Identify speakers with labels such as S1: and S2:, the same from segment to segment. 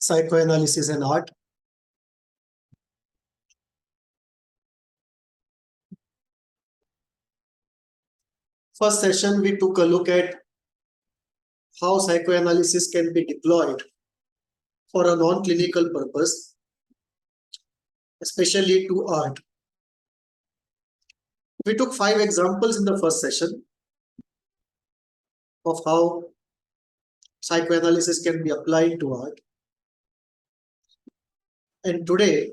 S1: Psychoanalysis and art. First session, we took a look at how psychoanalysis can be deployed for a non-clinical purpose, especially to art. We took 5 examples in the first session of how psychoanalysis can be applied to art. And today,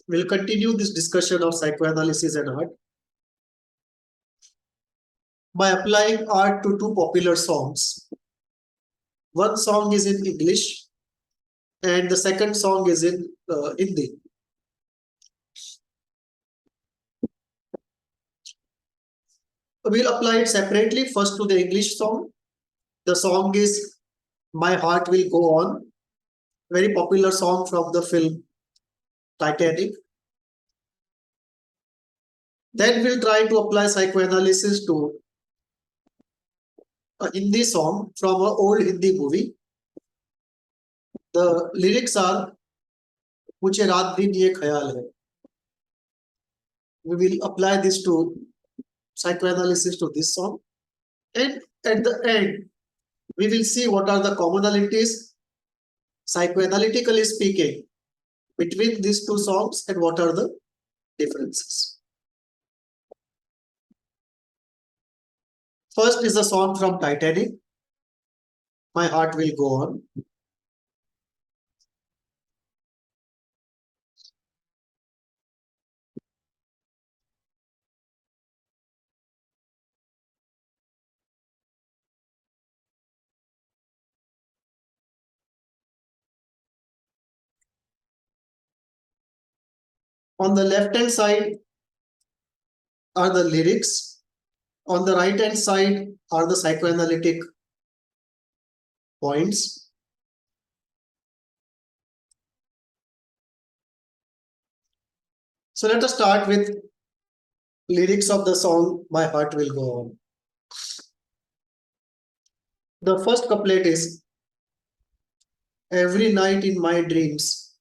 S1: we'll continue this discussion of psychoanalysis and art by applying art to 2 popular songs. One song is in English and the second song is in Hindi. We'll apply it separately, first to the English song. The song is My Heart Will Go On, very popular song from the film Titanic. Then we'll try to apply psychoanalysis to a Hindi song from an old Hindi movie. The lyrics are Mujhe Raat Din Ye Khayal Hai. We will apply this to psychoanalysis to this song. And at the end, we will see what are the commonalities, psychoanalytically speaking, between these 2 songs and what are the differences. First is a song from Titanic, My Heart Will Go On. On the left hand side are the lyrics. On the right hand side are the psychoanalytic points. So let us start with lyrics of the song My Heart Will Go On. The first couplet is, every night in my dreams,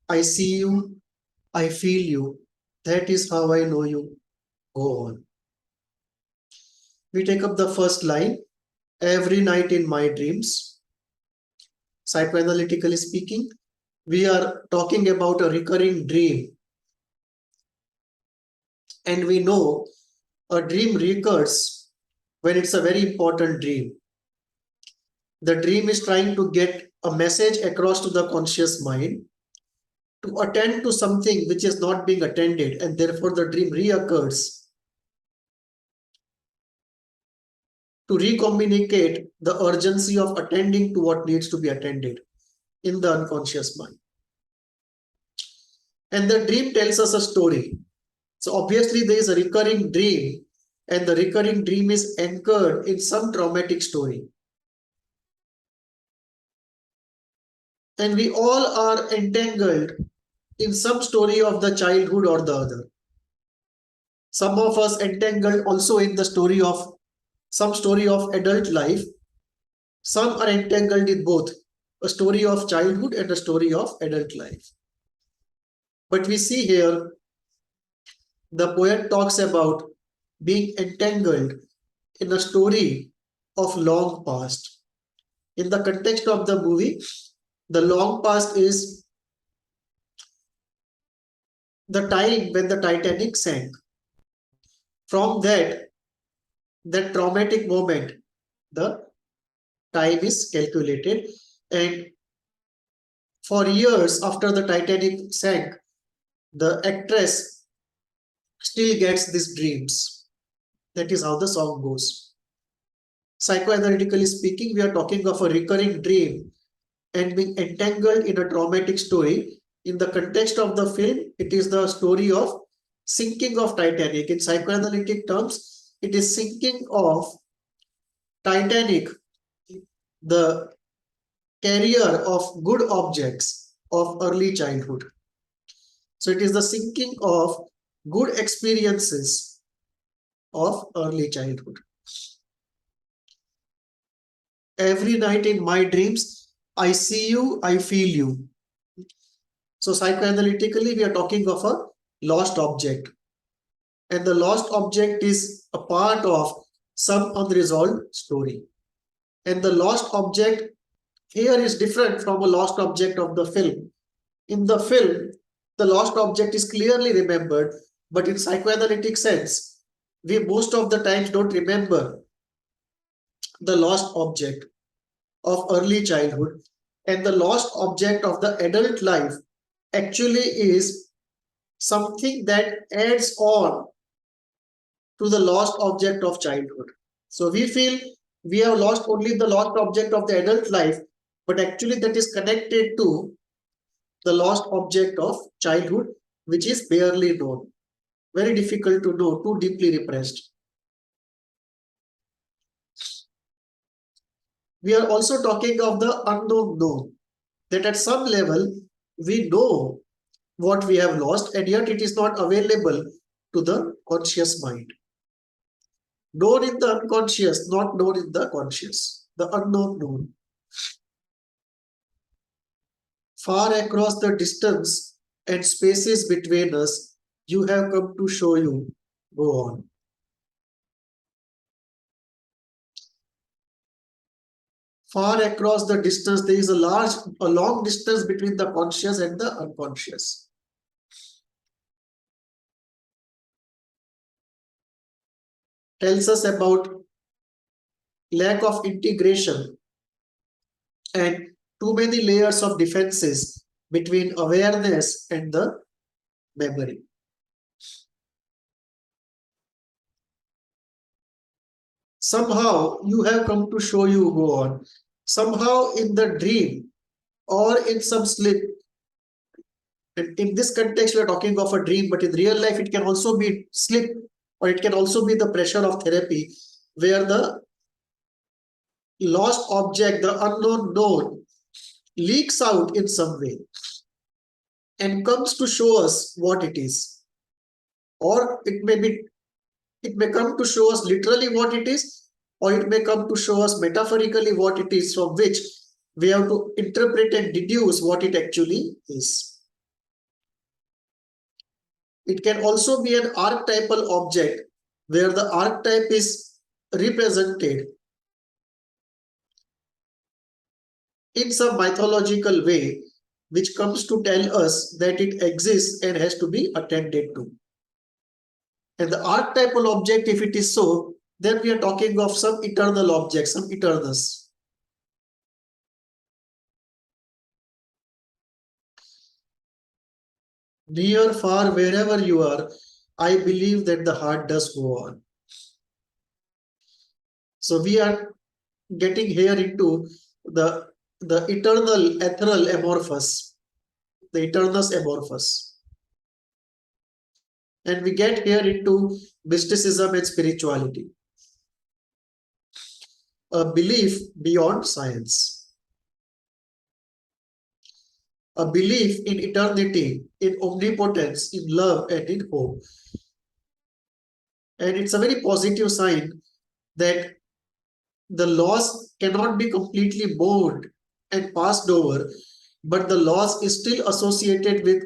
S1: I see you, I feel you, that is how I know you. Go on. We take up the first line, every night in my dreams. Psychoanalytically speaking, we are talking about a recurring dream. And we know a dream recurs when it's a very important dream. The dream is trying to get a message across to the conscious mind to attend to something which is not being attended, and therefore the dream reoccurs to recommunicate the urgency of attending to what needs to be attended in the unconscious mind. And the dream tells us a story. So obviously there is a recurring dream, and the recurring dream is anchored in some traumatic story. And we all are entangled in some story of the childhood or the other. Some of us entangled also in the story of some story of adult life. Some are entangled in both a story of childhood and a story of adult life. But we see here the poet talks about being entangled in a story of long past. In the context of the movie, the long past is the time when the Titanic sank. From that traumatic moment, the time is calculated, and for years after the Titanic sank, the actress still gets these dreams. That is how the song goes. Psychoanalytically speaking, we are talking of a recurring dream and being entangled in a traumatic story. In the context of the film, it is the story of sinking of Titanic. In psychoanalytic terms, it is sinking of Titanic, the carrier of good objects of early childhood. So it is the sinking of good experiences of early childhood. Every night in my dreams, I see you, I feel you. So psychoanalytically, we are talking of a lost object. And the lost object is a part of some unresolved story. And the lost object here is different from a lost object of the film. In the film, the lost object is clearly remembered, but in psychoanalytic sense, we most of the times don't remember the lost object of early childhood, and the lost object of the adult life actually is something that adds on to the lost object of childhood. So we feel we have lost only the lost object of the adult life, but actually that is connected to the lost object of childhood, which is barely known, very difficult to know, too deeply repressed. We are also talking of the unknown known, that at some level we know what we have lost, and yet it is not available to the conscious mind. Known in the unconscious, not known in the conscious, the unknown known. Far across the distance and spaces between us, you have come to show you. Go on. Far across the distance, there is a long distance between the conscious and the unconscious. Tells us about lack of integration and too many layers of defenses between awareness and the memory. Somehow you have come to show you. Go on. Somehow in the dream or in some sleep, and in this context we are talking of a dream, but in real life it can also be sleep, or it can also be the pressure of therapy, where the lost object, the unknown known, leaks out in some way and comes to show us what it is. Or it may come to show us literally what it is, or it may come to show us metaphorically what it is, from which we have to interpret and deduce what it actually is. It can also be an archetypal object where the archetype is represented in some mythological way, which comes to tell us that it exists and has to be attended to. And the archetypal object, if it is so, then we are talking of some eternal object, some eternus. Near, far, wherever you are, I believe that the heart does go on. So we are getting here into the eternal, ethereal amorphous, the eternus amorphous. And we get here into mysticism and spirituality, a belief beyond science, a belief in eternity, in omnipotence, in love, and in hope. And it's a very positive sign that the loss cannot be completely mourned and passed over, but the loss is still associated with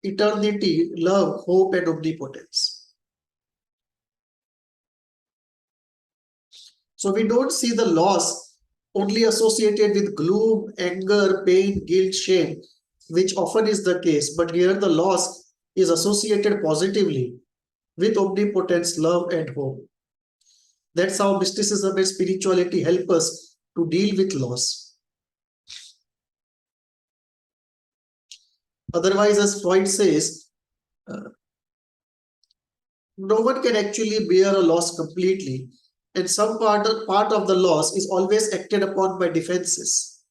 S1: eternity, love, hope, and omnipotence. So we don't see the loss only associated with gloom, anger, pain, guilt, shame, which often is the case, but here the loss is associated positively with omnipotence, love, and hope. That's how mysticism and spirituality help us to deal with loss. Otherwise, as Freud says, no one can actually bear a loss completely, and some part of the loss is always acted upon by defenses.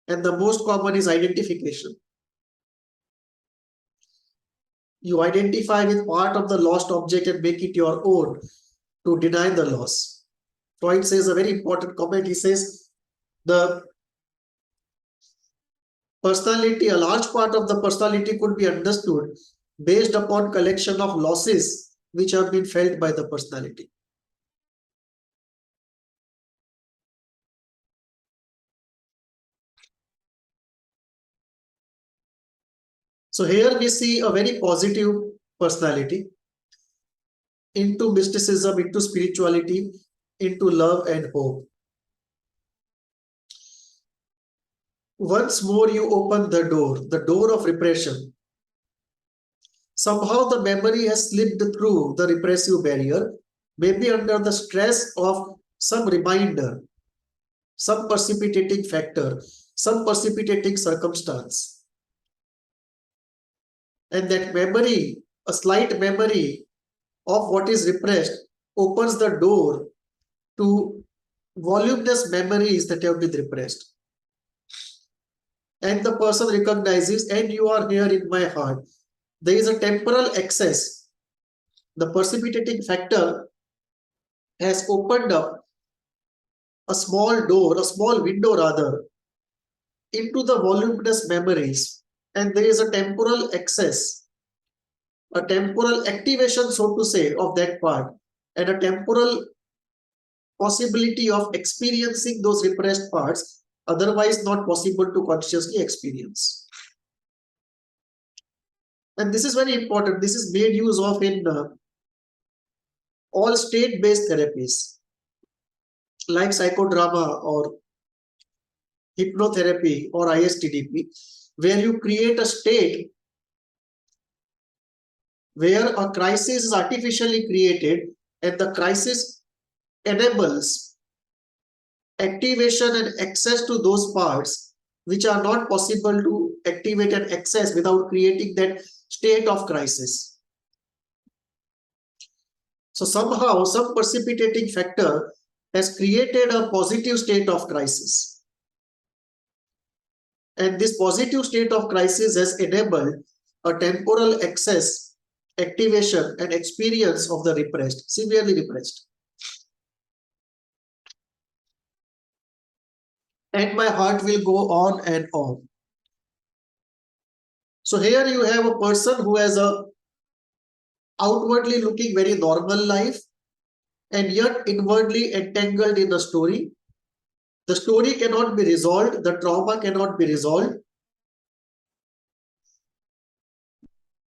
S1: And the most common is identification. You identify with part of the lost object and make it your own to deny the loss. Freud says a very important comment. He says the personality, a large part of the personality could be understood based upon collection of losses which have been felt by the personality. So here we see a very positive personality, into mysticism, into spirituality, into love and hope. Once more you open the door of repression. Somehow the memory has slipped through the repressive barrier, maybe under the stress of some reminder, some precipitating factor, some precipitating circumstance. And that memory, a slight memory of what is repressed, opens the door to voluminous memories that have been repressed. And the person recognizes, and you are here in my heart. There is a temporal access. The precipitating factor has opened up a small door, a small window rather, into the voluminous memories. And there is a temporal access, a temporal activation, so to say, of that part, and a temporal possibility of experiencing those repressed parts, otherwise not possible to consciously experience. And this is very important. This is made use of in all state-based therapies like psychodrama or hypnotherapy or ISTDP, where you create a state where a crisis is artificially created and the crisis enables activation and access to those parts which are not possible to activate and access without creating that state of crisis. So somehow some precipitating factor has created a positive state of crisis. And this positive state of crisis has enabled a temporal access, activation and experience of the repressed, severely repressed. And my heart will go on and on. So here you have a person who has a outwardly looking very normal life and yet inwardly entangled in a story. The story cannot be resolved, the trauma cannot be resolved.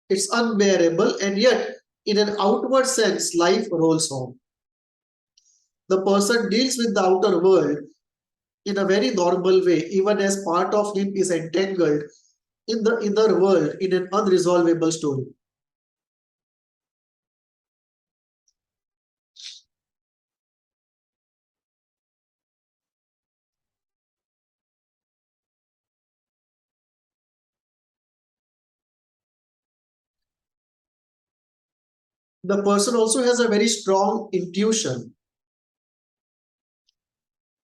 S1: It's unbearable, and yet in an outward sense, life rolls on. The person deals with the outer world in a very normal way, even as part of him is entangled in the inner world in an unresolvable story. The person also has a very strong intuition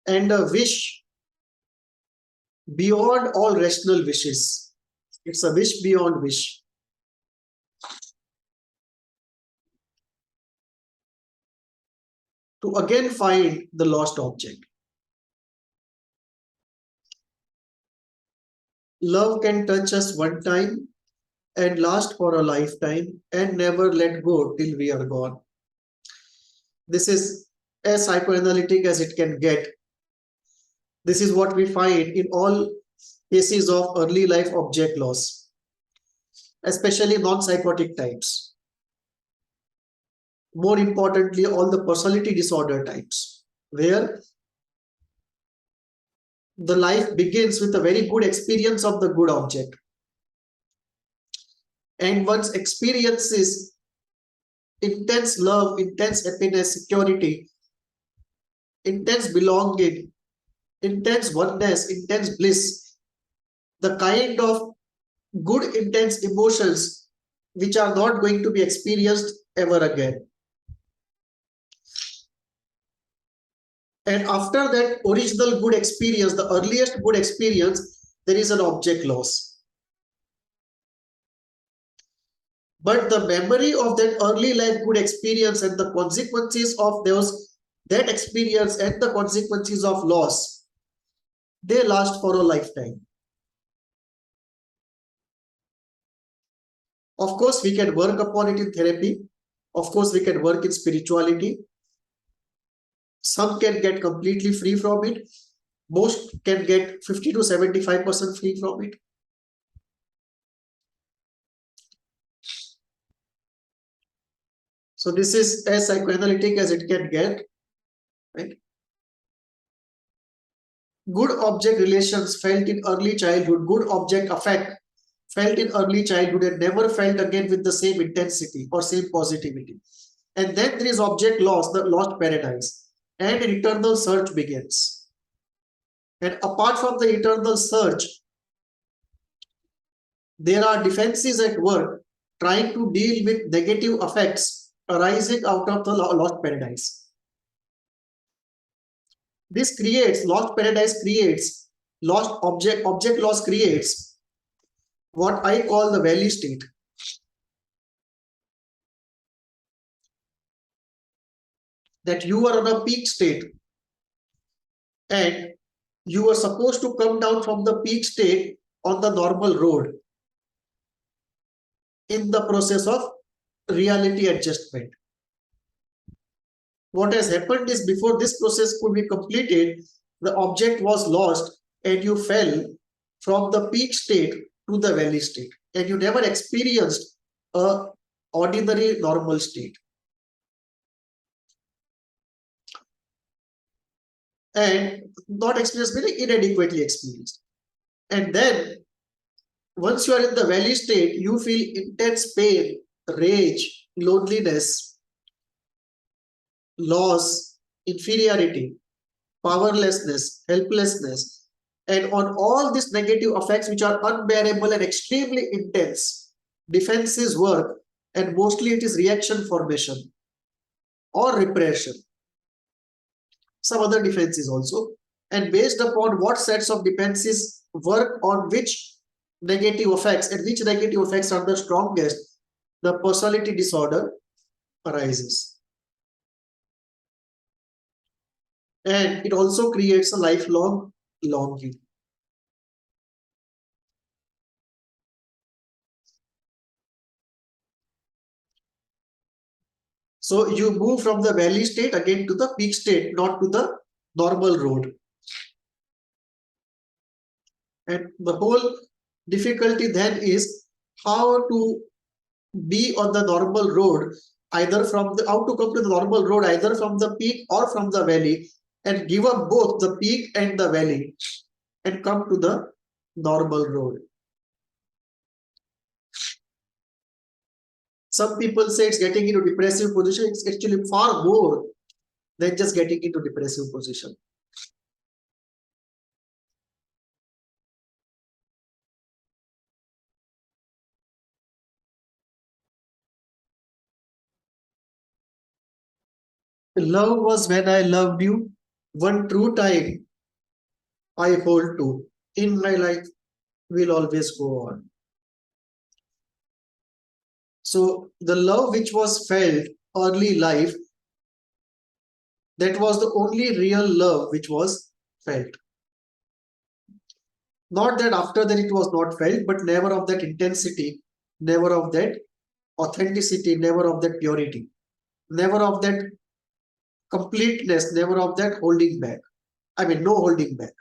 S1: and a wish beyond all rational wishes. It's a wish beyond wish. To again find the lost object. Love can touch us one time and last for a lifetime and never let go till we are gone. This is as psychoanalytic as it can get. This is what we find in all cases of early life object loss, especially non-psychotic types. More importantly, all the personality disorder types, where the life begins with a very good experience of the good object. And once experiences intense love, intense happiness, security, intense belonging, intense oneness, intense bliss, the kind of good intense emotions which are not going to be experienced ever again. And after that original good experience, the earliest good experience, there is an object loss. But the memory of that early life good experience and the consequences of that experience and the consequences of loss, they last for a lifetime. Of course, we can work upon it in therapy. Of course, we can work in spirituality. Some can get completely free from it. Most can get 50 to 75% free from it. So this is as psychoanalytic as it can get, right? Good object relations felt in early childhood, good object affect felt in early childhood and never felt again with the same intensity or same positivity. And then there is object loss, the lost paradise, and an eternal search begins. And apart from the eternal search, there are defenses at work trying to deal with negative effects arising out of the lost paradise. This creates, lost paradise creates, lost object loss creates what I call the valley state. That you are on a peak state and you are supposed to come down from the peak state on the normal road in the process of reality adjustment. What has happened is before this process could be completed, the object was lost and you fell from the peak state to the valley state and you never experienced a ordinary normal state. And not experienced meaning inadequately experienced. And then once you are in the valley state, you feel intense pain, rage, loneliness, loss, inferiority, powerlessness, helplessness, and on all these negative effects which are unbearable and extremely intense, defenses work, and mostly it is reaction formation or repression. Some other defenses also, and based upon what sets of defenses work on which negative effects and which negative effects are the strongest, the personality disorder arises. And it also creates a lifelong longing. So you move from the valley state again to the peak state, not to the normal road. And the whole difficulty then is how to be on the normal road, either from the, how to come to the normal road, either from the peak or from the valley, and give up both the peak and the valley and come to the normal road. Some people say it's getting into depressive position. It's actually far more than just getting into depressive position. Love was when I loved you, one true time I hold to. In my life will always go on. So the love which was felt early life, that was the only real love which was felt. Not that after that it was not felt, but never of that intensity, never of that authenticity, never of that purity, never of that completeness, never of that holding back. I mean, no holding back.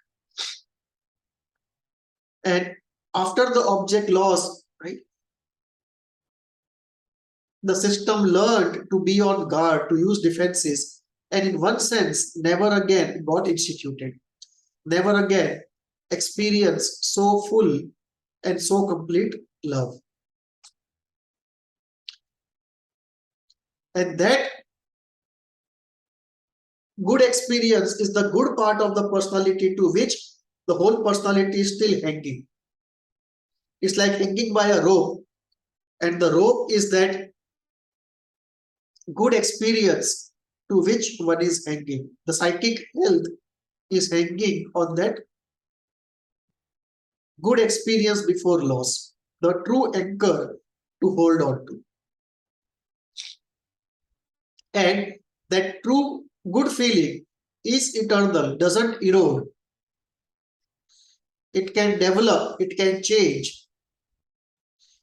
S1: And after the object loss, right, the system learned to be on guard, to use defenses, and in one sense, never again got instituted, never again experienced so full and so complete love. And that good experience is the good part of the personality to which the whole personality is still hanging. It's like hanging by a rope, and the rope is that good experience to which one is hanging. The psychic health is hanging on that good experience before loss, the true anchor to hold on to. And that true good feeling is eternal, doesn't erode. It can develop, it can change,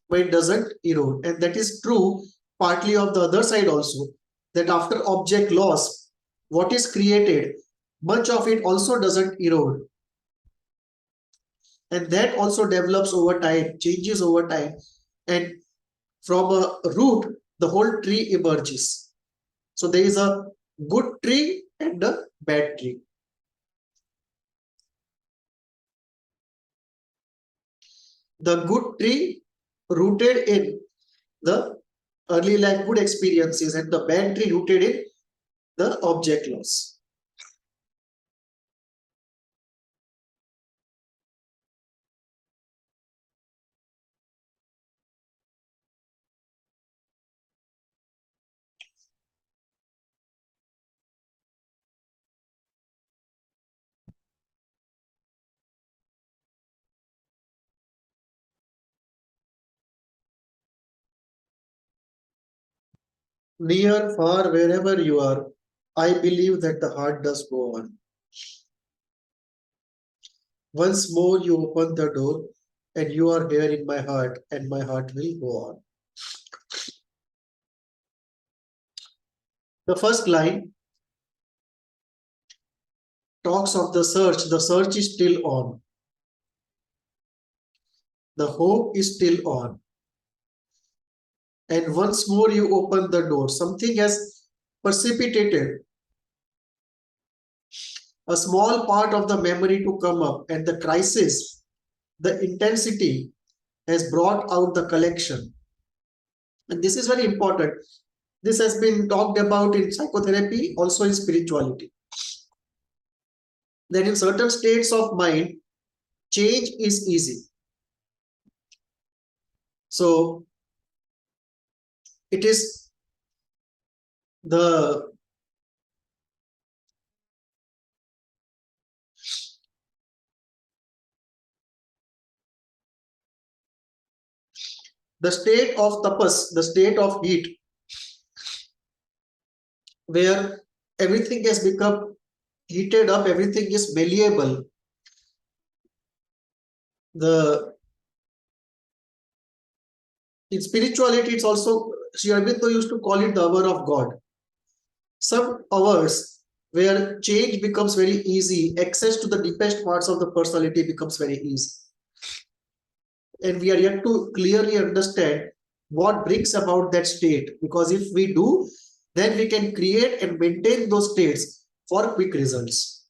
S1: but it doesn't erode. And that is true partly of the other side also, that after object loss, what is created, much of it also doesn't erode. And that also develops over time, changes over time. And from a root, the whole tree emerges. So there is a good tree and a bad tree. The good tree rooted in the early life good experiences, and the bad tree rooted in the object loss. Near, far, wherever you are, I believe that the heart does go on. Once more you open the door, and you are here in my heart, and my heart will go on. The first line talks of the search is still on. The hope is still on. And once more you open the door, something has precipitated a small part of the memory to come up, and the crisis, the intensity has brought out the collection. And this is very important. This has been talked about in psychotherapy, also in spirituality. That in certain states of mind, change is easy. So it is the state of tapas, the state of heat, where everything has become heated up, everything is malleable. In spirituality, it's also, Sri Aurobindo used to call it the hour of God. Some hours where change becomes very easy, access to the deepest parts of the personality becomes very easy. And we are yet to clearly understand what brings about that state, because if we do, then we can create and maintain those states for quick results.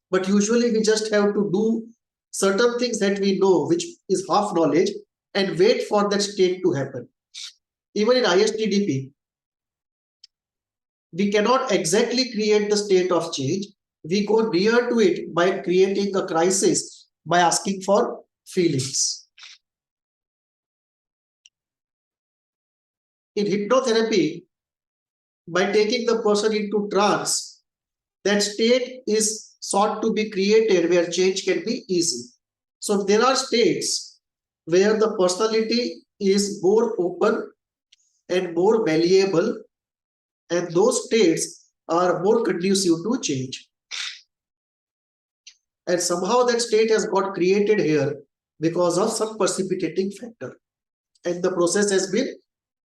S1: But usually we just have to do certain things that we know, which is half knowledge, and wait for that state to happen. Even in ISTDP, we cannot exactly create the state of change. We go near to it by creating a crisis, by asking for feelings. In hypnotherapy, by taking the person into trance, that state is sought to be created where change can be easy. So there are states where the personality is more open and more malleable, and those states are more conducive to change. And somehow that state has got created here because of some precipitating factor. And the process has been,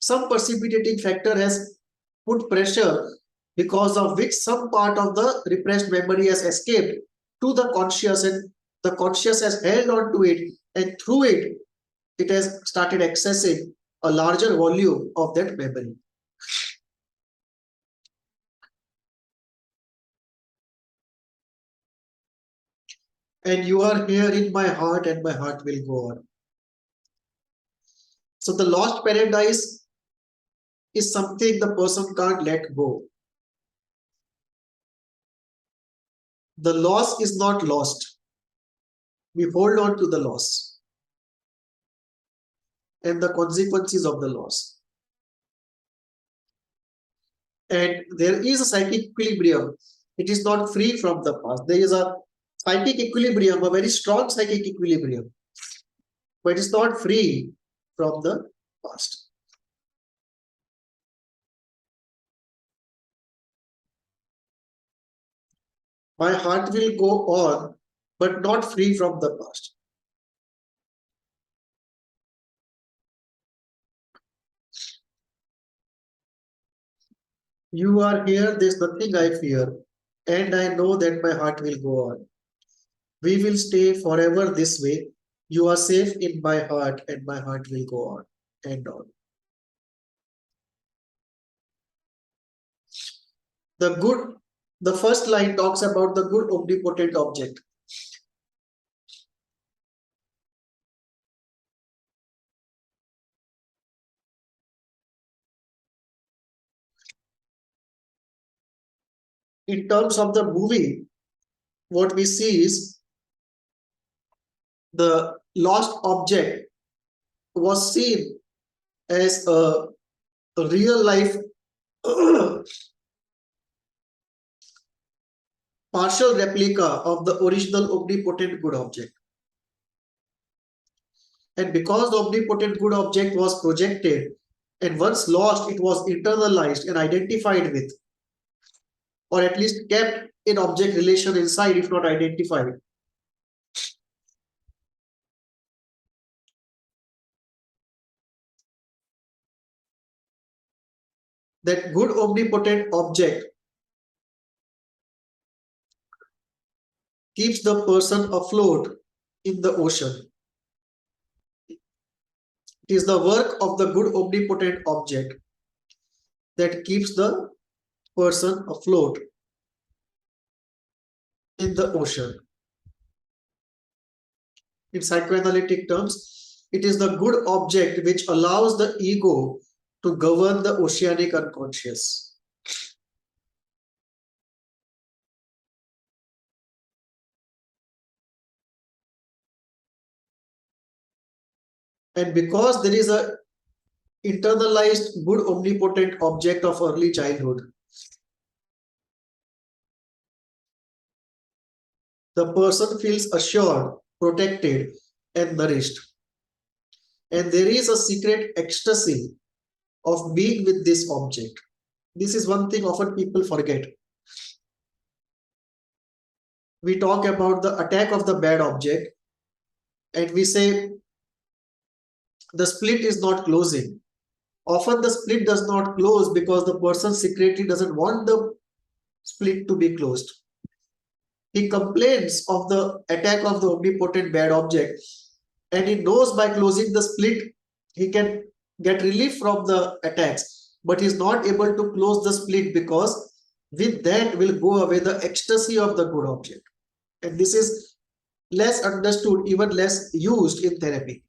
S1: some precipitating factor has put pressure, because of which some part of the repressed memory has escaped to the conscious, and the conscious has held on to it, and through it, it has started accessing a larger volume of that memory. And you are here in my heart, and my heart will go on. So the lost paradise is something the person can't let go. The loss is not lost. We hold on to the loss and the consequences of the loss. And there is a psychic equilibrium. It is not free from the past. There is a psychic equilibrium, a very strong psychic equilibrium, but it is not free from the past. My heart will go on, but not free from the past. You are here, there's nothing I fear, and I know that my heart will go on. We will stay forever this way. You are safe in my heart, and my heart will go on and on. The first line talks about the good omnipotent object. In terms of the movie, what we see is the lost object was seen as a real life partial replica of the original omnipotent good object. And because the omnipotent good object was projected and once lost, it was internalized and identified with, or at least kept in object relation inside, if not identified. That good omnipotent object keeps the person afloat in the ocean. It is the work of the good omnipotent object that keeps the person afloat in the ocean. In psychoanalytic terms, it is the good object which allows the ego to govern the oceanic unconscious. And because there is a internalized good omnipotent object of early childhood, the person feels assured, protected, and nourished. And there is a secret ecstasy of being with this object. This is one thing often people forget. We talk about the attack of the bad object, and we say the split is not closing. Often the split does not close because the person secretly doesn't want the split to be closed. He complains of the attack of the omnipotent bad object, and he knows by closing the split, he can get relief from the attacks, but he's not able to close the split because with that will go away the ecstasy of the good object. And this is less understood, even less used in therapy.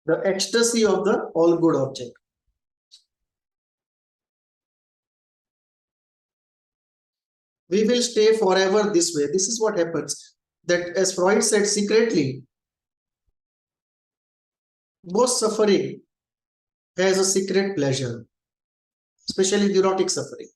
S1: The ecstasy of the all good object. We will stay forever this way. This is what happens. That, as Freud said secretly, most suffering has a secret pleasure, especially neurotic suffering.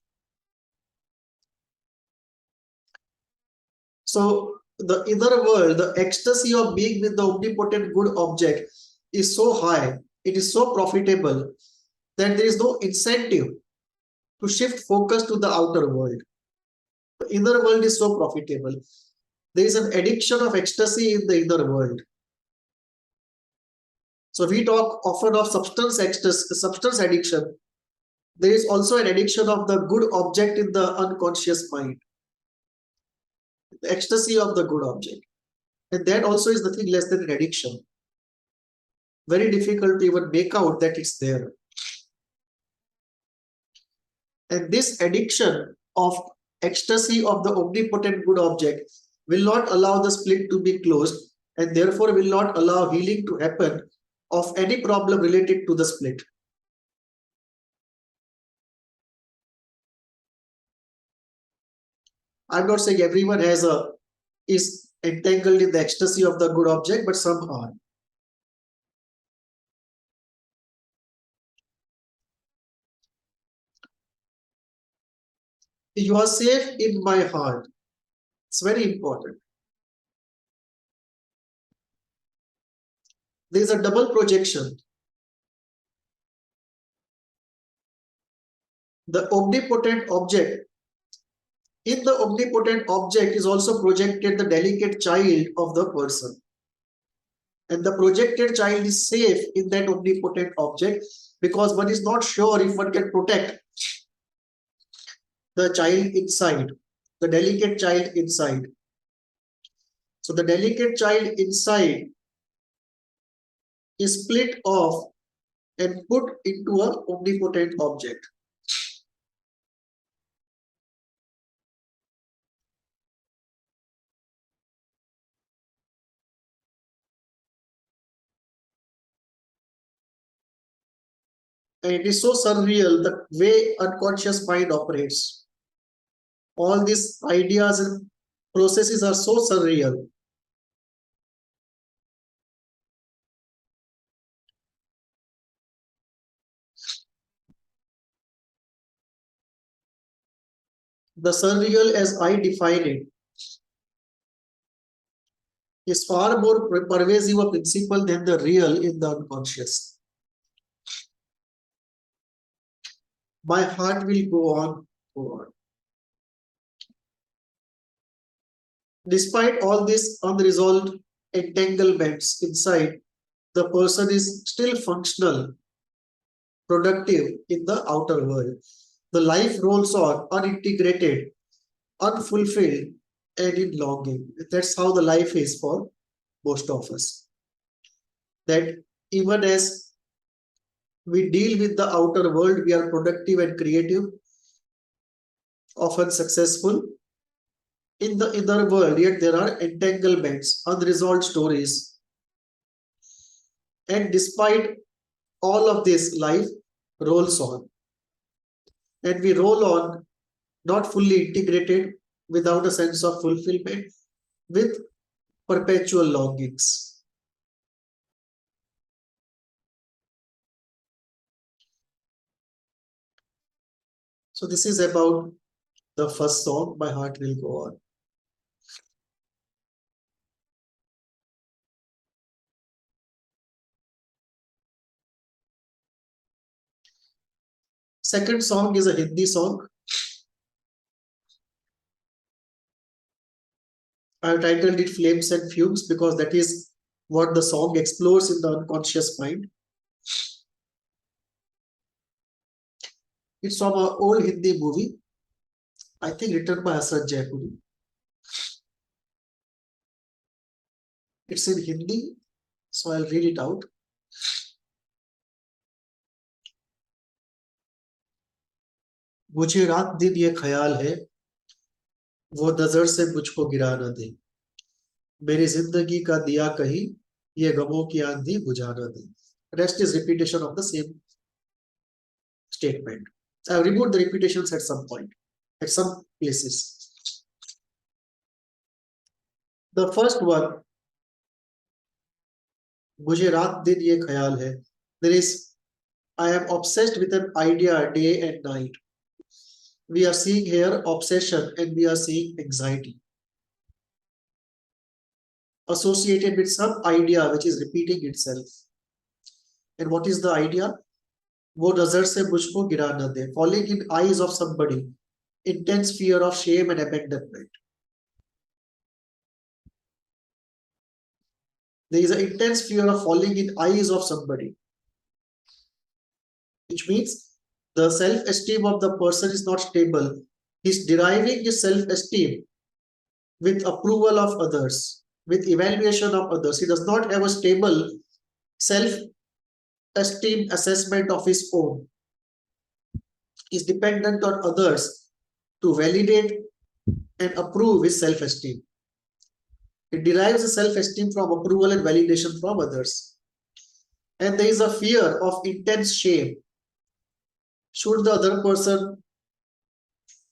S1: So the inner world, the ecstasy of being with the omnipotent good object is so high, it is so profitable that there is no incentive to shift focus to the outer world. The inner world is so profitable. There is an addiction of ecstasy in the inner world. So we talk often of substance addiction. There is also an addiction of the good object in the unconscious mind. The ecstasy of the good object. And that also is nothing less than an addiction. Very difficult to even make out that it's there. And this addiction of ecstasy of the omnipotent good object will not allow the split to be closed, and therefore will not allow healing to happen of any problem related to the split. I'm not saying everyone is entangled in the ecstasy of the good object, but some are. You are safe in my heart. It's very important. There is a double projection. The omnipotent object. In the omnipotent object is also projected the delicate child of the person. And the projected child is safe in that omnipotent object because one is not sure if one can protect the child inside, the delicate child inside. So the delicate child inside is split off and put into an omnipotent object. And it is so surreal the way unconscious mind operates. All these ideas and processes are so surreal. The surreal, as I define it, is far more pervasive a principle than the real in the unconscious. My heart will go on, go on. Despite all these unresolved entanglements inside, the person is still functional, productive in the outer world. The life rolls on, unintegrated, unfulfilled, and in longing. That's how the life is for most of us. That even as we deal with the outer world, we are productive and creative, often successful. In the inner world, yet there are entanglements, unresolved stories. And despite all of this, life rolls on. And we roll on not fully integrated, without a sense of fulfillment, with perpetual longings. So this is about the first song, My Heart Will Go On. Second song is a Hindi song. I have titled it Flames and Fumes because that is what the song explores in the unconscious mind. It's from an old Hindi movie, I think written by Hasrat Jaipuri. It's in Hindi, so I'll read it out. मुझे रात दिन ये ख्याल है वो नजर से मुझको गिरा न दे मेरी जिंदगी का दिया कहीं ये गमों की आंधी बुझा न दे. Rest is repetition of the same statement. I have removed the repetitions at some point, at some places. The first one, मुझे रात दिन ये ख्याल है. There is, I am obsessed with an idea day and night. We are seeing here obsession and we are seeing anxiety associated with some idea which is repeating itself. And what is the idea? वो नजर से मुझको गिरा न दे. Falling in eyes of somebody, intense fear of shame and abandonment. There is an intense fear of falling in eyes of somebody, which means the self-esteem of the person is not stable. He's deriving his self-esteem with approval of others, with evaluation of others. He does not have a stable self-esteem assessment of his own. He's dependent on others to validate and approve his self-esteem. It derives the self-esteem from approval and validation from others. And there is a fear of intense shame. Should the other person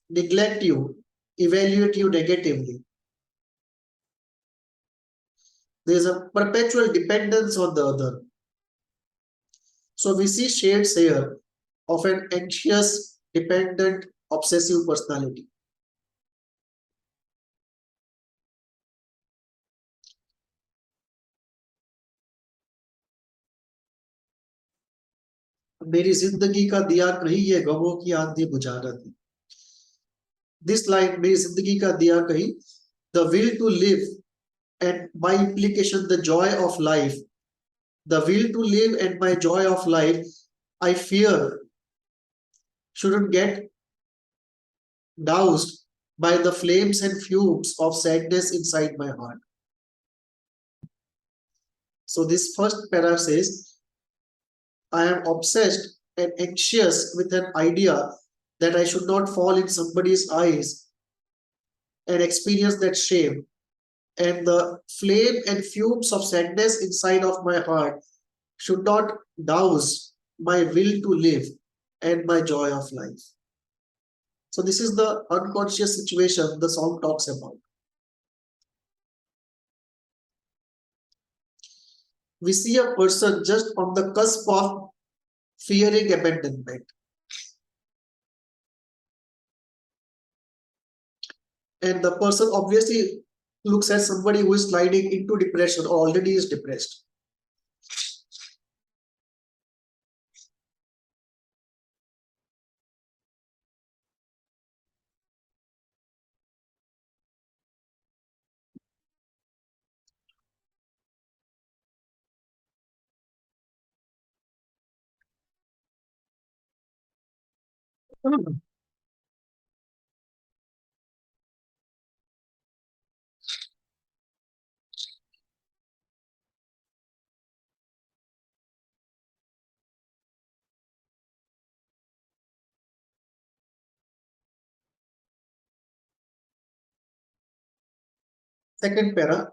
S1: neglect you, evaluate you negatively, there is a perpetual dependence on the other. So we see shades here of an anxious, dependent, obsessive personality. मेरी जिंदगी का दिया कहीं ये गमों की आंधी बुझा न दी. This line, मेरी जिंदगी का दिया कहीं, the will to live and by implication the joy of life, the will to live and my joy of life, I fear shouldn't get doused by the flames and fumes of sadness inside my heart. So this first para says, I am obsessed and anxious with an idea that I should not fall in somebody's eyes and experience that shame. And the flame and fumes of sadness inside of my heart should not douse my will to live and my joy of life. So this is the unconscious situation the song talks about. We see a person just on the cusp of fearing abandonment. And the person obviously looks at somebody who is sliding into depression or already is depressed. Second para,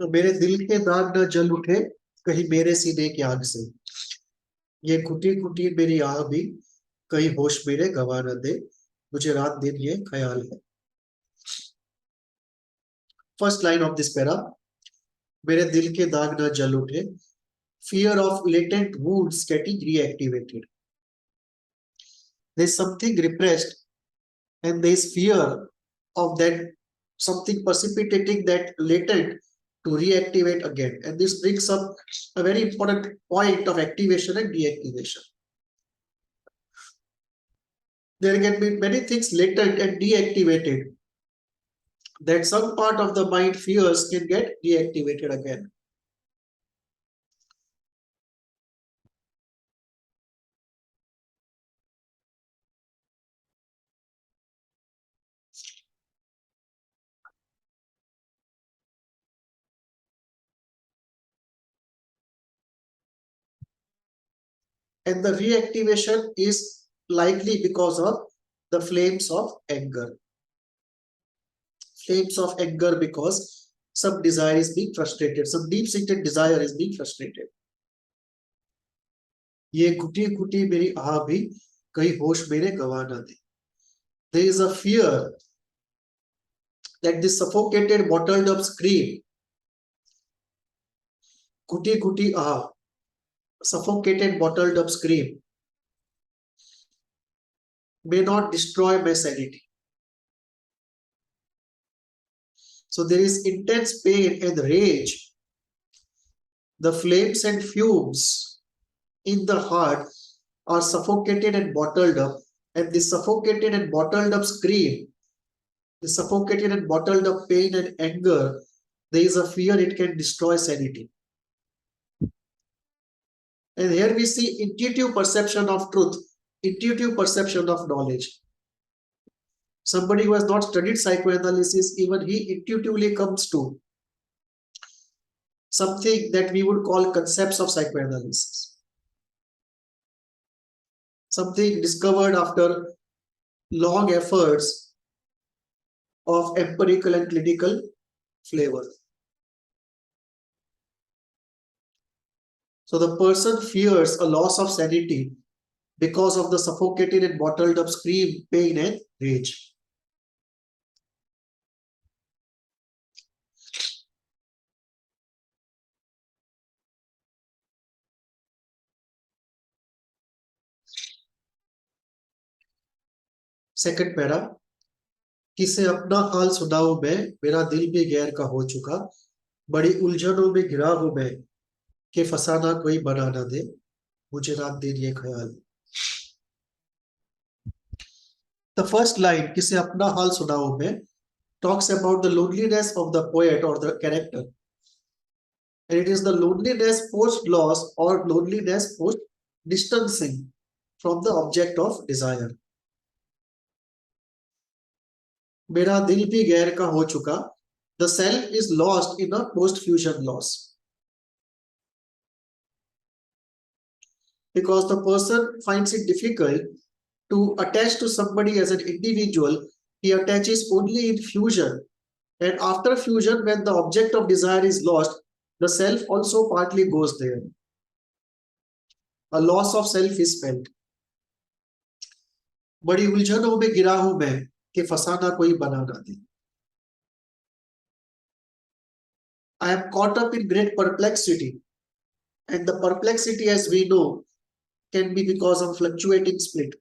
S1: मेरे दिल के दाग न जल उठे कहीं मेरे सीने की आग से, ये घुटी घुटी मेरी आह भी कहीं होश मेरे गवा न दे, मुझे रात दिन ये ख्याल है. First line of this para, मेरे दिल के दाग न जल उठे, fear of latent wounds getting reactivated. There is something repressed and there is fear of that something precipitating that latent to reactivate again. And this brings up a very important point of activation and deactivation. There can be many things latent and deactivated that some part of the mind fears can get deactivated again. And the reactivation is likely because of the flames of anger. Flames of anger because some desire is being frustrated, some deep-seated desire is being frustrated. ये घुटी घुटी मेरी आह भी कहीं होश मेरे गवा न दे. There is a fear that this suffocated, bottled up scream, Ghuti Ghuti ah, suffocated, bottled up scream, may not destroy my sanity. So there is intense pain and rage. The flames and fumes in the heart are suffocated and bottled up, and this suffocated and bottled up scream, the suffocated and bottled up pain and anger, there is a fear it can destroy sanity. And here we see intuitive perception of truth, intuitive perception of knowledge. Somebody who has not studied psychoanalysis, even he intuitively comes to something that we would call concepts of psychoanalysis. Something discovered after long efforts of empirical and clinical flavor. So the person fears a loss of sanity because of the suffocated and bottled up scream, pain, and rage. Second para, किसे अपना हाल सुनाऊं मैं, मेरा दिल भी गैर का हो चुका, बड़ी उलझनों में घिरा हूं मैं, कि फसाना कोई बना ना दे, मुझे रात दिन ये ख्याल. The first line, किसे अपना हाल सुनाऊं मैं, talks about the loneliness of the poet or the character. And it is the loneliness post loss or loneliness post distancing from the object of desire. मेरा दिल भी गैर का हो चुका, the self is lost in a post-fusion loss. Because the person finds it difficult to attach to somebody as an individual, he attaches only in fusion. And after fusion, when the object of desire is lost, the self also partly goes there. A loss of self is felt. बड़ी उलझनों में गिरा हूं मैं कि फसाना कोई बना ना दे. I am caught up in great perplexity, and the perplexity, as we know, can be because of fluctuating split,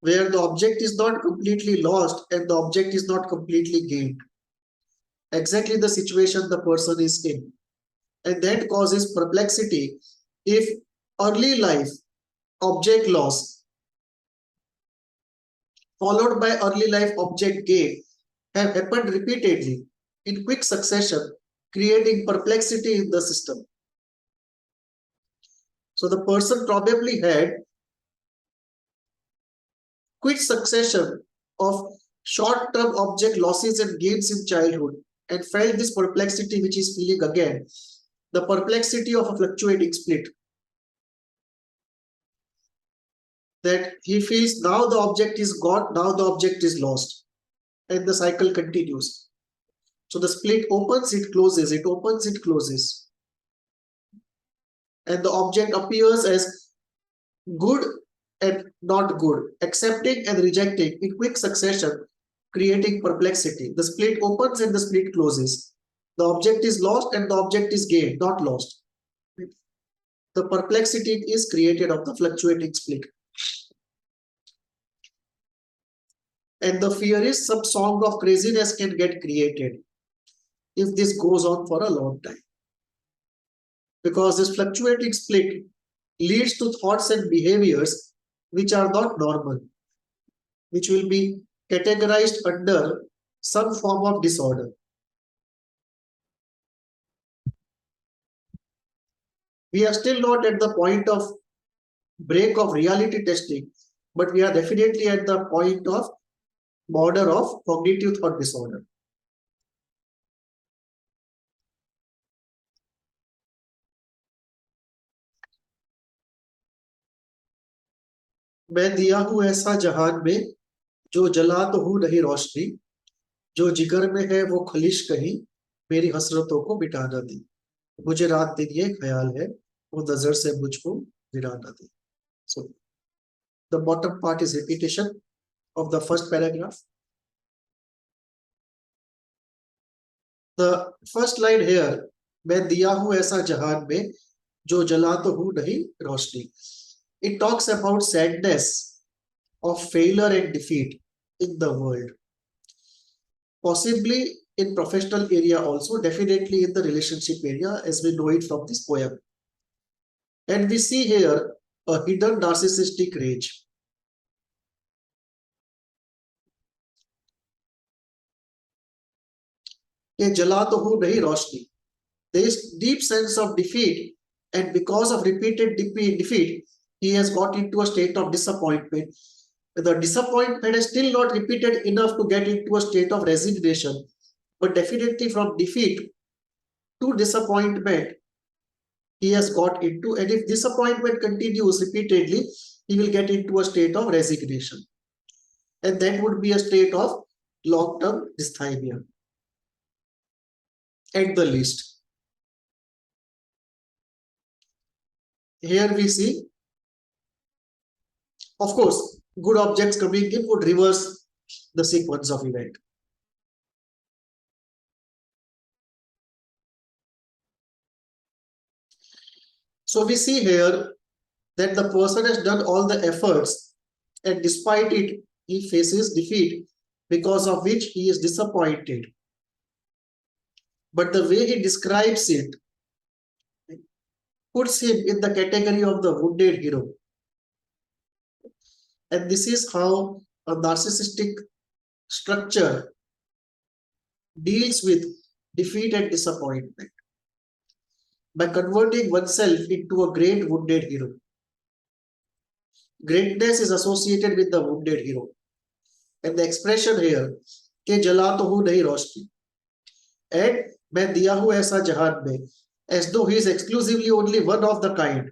S1: where the object is not completely lost and the object is not completely gained. Exactly the situation the person is in. And that causes perplexity if early life object loss followed by early life object gain have happened repeatedly in quick succession, creating perplexity in the system. So the person probably had quick succession of short-term object losses and gains in childhood and felt this perplexity which is feeling again, the perplexity of a fluctuating split. That he feels now the object is gone, now the object is lost, and the cycle continues. So the split opens, it closes, it opens, it closes. And the object appears as good and not good, accepting and rejecting in quick succession, creating perplexity. The split opens and the split closes. The object is lost and the object is gained, not lost. The perplexity is created of the fluctuating split. And the fear is some song of craziness can get created if this goes on for a long time. Because this fluctuating split leads to thoughts and behaviors which are not normal, which will be categorized under some form of disorder. We are still not at the point of break of reality testing, but we are definitely at the point of border of cognitive thought disorder. मैं दिया हूं ऐसा जहान में जो जला तो हूं नहीं रोशनी, जो जिगर में है वो खलिश कहीं मेरी हसरतों को मिटा न दी. मुझे रात दिन ये ख्याल है वो नजर से मुझको गिरा न दे. So the bottom part is repetition of the first paragraph. The first line here, मैं दिया हूं ऐसा जहान में जो जला तो हूं नहीं रोशनी. It talks about sadness of failure and defeat in the world. Possibly in professional area also, definitely in the relationship area as we know it from this poem. And we see here a hidden narcissistic rage. ये जला तो हूं नहीं रोशनी. There is deep sense of defeat, and because of repeated defeat, he has got into a state of disappointment. The disappointment is still not repeated enough to get into a state of resignation, but definitely from defeat to disappointment, he has got into, and if disappointment continues repeatedly, he will get into a state of resignation. And that would be a state of long-term dysthymia at the least. Here we see, of course, good objects coming in would reverse the sequence of event. So we see here that the person has done all the efforts, and despite it, he faces defeat, because of which he is disappointed. But the way he describes it puts him in the category of the wounded hero. And this is how a narcissistic structure deals with defeat and disappointment, by converting oneself into a great wounded hero. Greatness is associated with the wounded hero. And the expression here, कि जला तो हूं नहीं रोशनी, and मैं दिया हूं ऐसा जहान में, as though he is exclusively only one of the kind.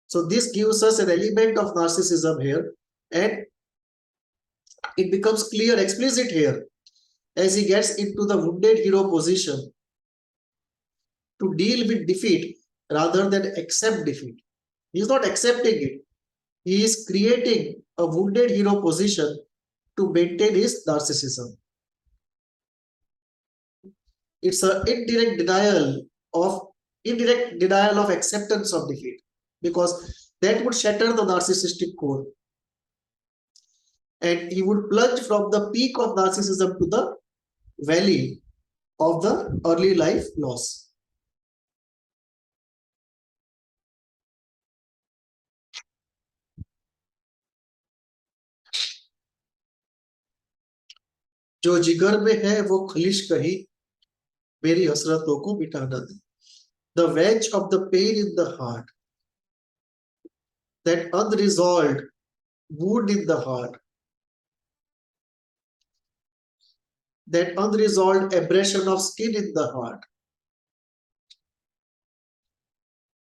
S1: So this gives us an element of narcissism here, and it becomes clear, explicit here, as he gets into the wounded hero position to deal with defeat rather than accept defeat. He is not accepting it. He is creating a wounded hero position to maintain his narcissism. It's an indirect denial of acceptance of defeat, because that would shatter the narcissistic core, and he would plunge from the peak of narcissism to the valley of the early life loss. जो जिगर में है वो खलिश कही, मेरी हसरतों को मिटाना दे. The wedge of the pain in the heart, that unresolved wound in the heart, that unresolved abrasion of skin in the heart,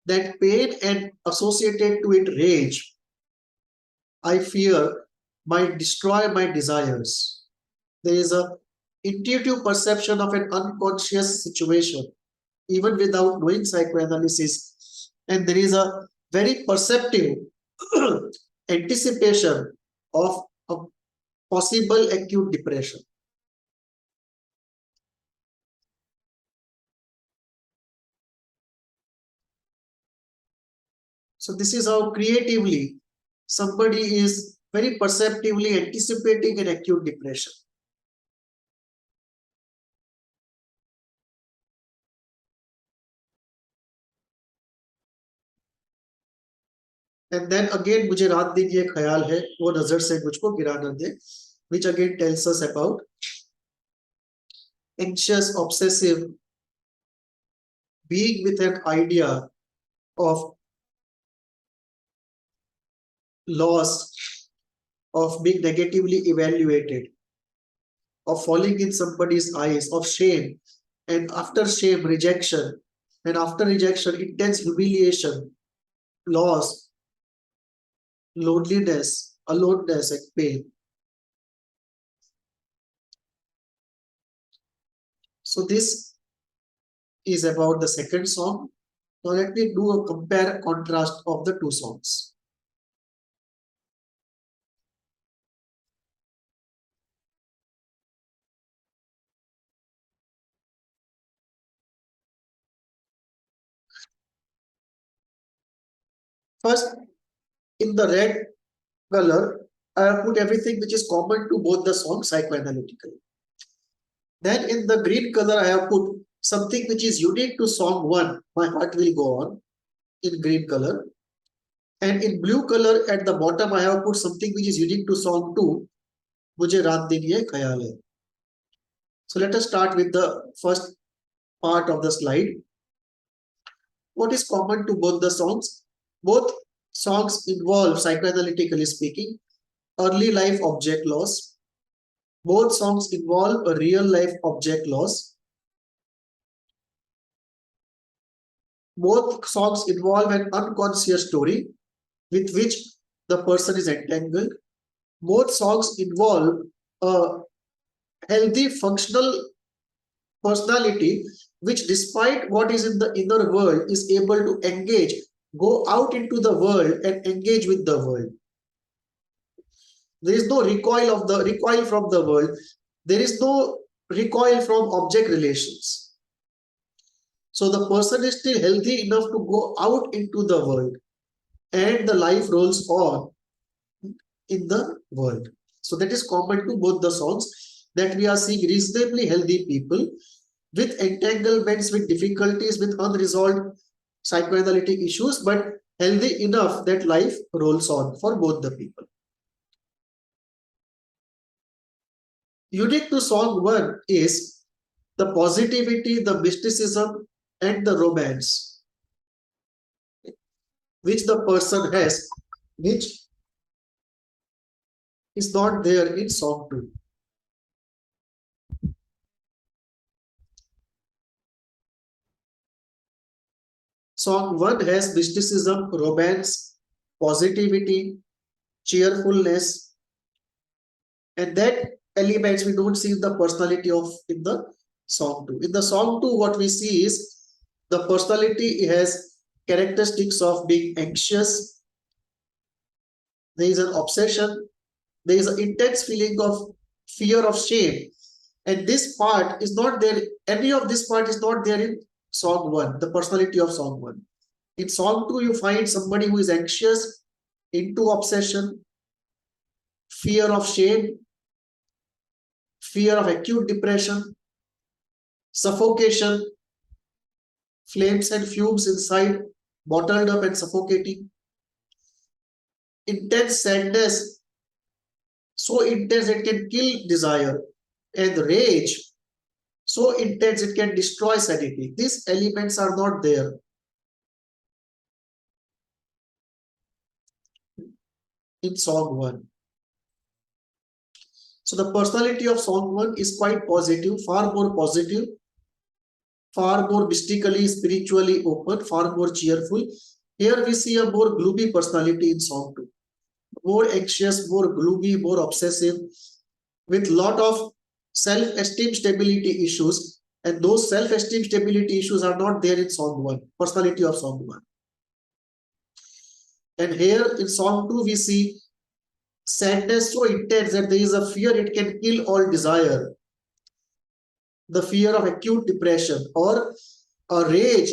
S1: that pain and associated to it rage, I fear, might destroy my desires. There is a intuitive perception of an unconscious situation, even without knowing psychoanalysis, and there is a very perceptive anticipation of a possible acute depression. So this is how creatively somebody is very perceptively anticipating an acute depression. And then again मुझे रात दिन ये ख्याल है वो नजर से मुझको गिरा न दे, which again tells us about anxious, obsessive being with an idea of loss, of being negatively evaluated, of falling in somebody's eyes, of shame, and after shame, rejection, and after rejection, intense humiliation, loss, loneliness, aloneness, and pain. So this is about the second song. Now let me do a compare contrast of the two songs. First, in the red color, I have put everything which is common to both the songs psychoanalytically. Then in the green color, I have put something which is unique to song 1, My Heart Will Go On, in green color. And in blue color at the bottom, I have put something which is unique to song 2, Mujhe Raat Din Ye Khayal Hai. So let us start with the first part of the slide. What is common to both the songs? Both songs involve, psychoanalytically speaking, early life object loss. Both songs involve a real life object loss. Both songs involve an unconscious story with which the person is entangled. Both songs involve a healthy, functional personality which, despite what is in the inner world, is able to engage, go out into the world and engage with the world. There is no recoil from the world. There is no recoil from object relations. So the person is still healthy enough to go out into the world, and the life rolls on in the world. So that is common to both the songs, that we are seeing reasonably healthy people with entanglements, with difficulties, with unresolved psychoanalytic issues, but healthy enough that life rolls on for both the people. Unique to song 1 is the positivity, the mysticism, and the romance which the person has, which is not there in song 2. Song 1 has mysticism, romance, positivity, cheerfulness, and that elements we don't see in the personality of in the song 2. In the song 2, what we see is the personality has characteristics of being anxious. There is an obsession. There is an intense feeling of fear of shame. And this part is not there. Any of this part is not there in song 1, the personality of song 1. In song 2, you find somebody who is anxious, into obsession, fear of shame, fear of acute depression, suffocation, flames and fumes inside, bottled up and suffocating, intense sadness, so intense it can kill desire, and rage, so intense it can destroy sanity. These elements are not there in song 1. So the personality of song 1 is quite positive, far more positive, far more mystically, spiritually open, far more cheerful. Here we see a more gloomy personality in song 2. More anxious, more gloomy, more obsessive, with lot of self-esteem stability issues. And those self-esteem stability issues are not there in song 1, personality of song 1. And here in song 2, we see sadness so intense that there is a fear it can kill all desire. The fear of acute depression, or a rage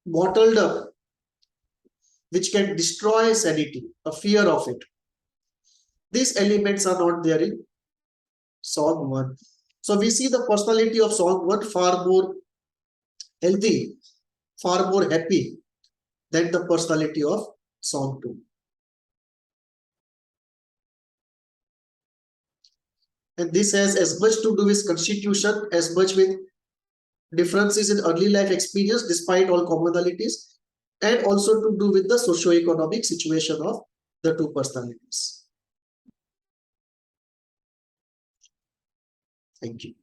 S1: bottled up which can destroy sanity, a fear of it. These elements are not there in song 1. So we see the personality of song 1 far more healthy, far more happy than the personality of song 2. And this has as much to do with constitution, as much with differences in early life experience despite all commonalities, and also to do with the socio-economic situation of the two personalities. Thank you.